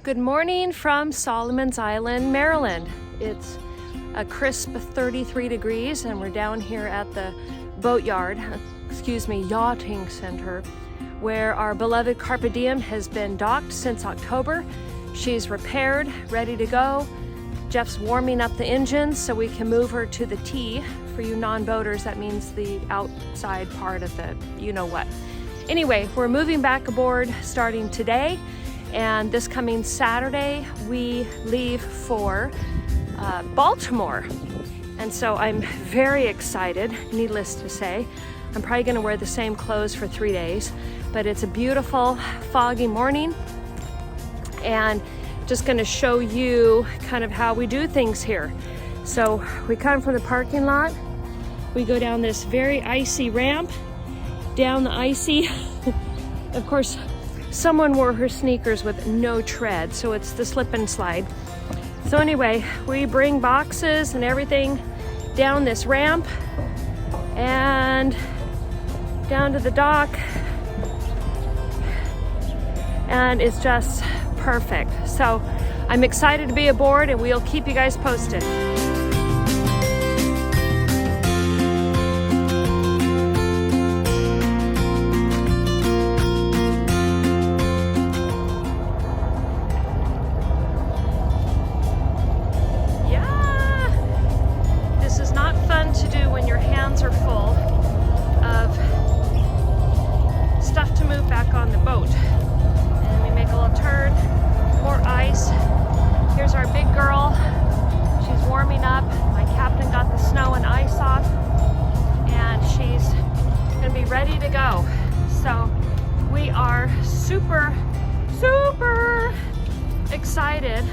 Good morning from Solomon's Island, Maryland. It's a crisp 33 degrees and we're down here at the yachting center where our beloved Carpe Diem has been docked since October. She's repaired, ready to go. Jeff's warming up the engines so we can move her to the T. For you non-boaters, that means the outside part of the you-know-what. Anyway, we're moving back aboard starting today. And this coming Saturday, we leave for Baltimore. And so I'm very excited, needless to say. I'm probably gonna wear the same clothes for 3 days, but it's a beautiful, foggy morning. And just gonna show you kind of how we do things here. So we come from the parking lot. We go down this very icy ramp, down the icy, of course, someone wore her sneakers with no tread, so it's the slip and slide. So anyway, we bring boxes and everything down this ramp and down to the dock, and it's just perfect. So I'm excited to be aboard and we'll keep you guys posted. To do when your hands are full of stuff to move back on the boat. And we make a little turn, more ice. Here's our big girl. She's warming up. My captain got the snow and ice off and she's gonna be ready to go. So we are super excited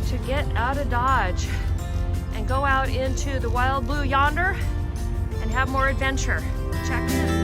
to get out of Dodge and go out into the wild blue yonder and have more adventure. Check in.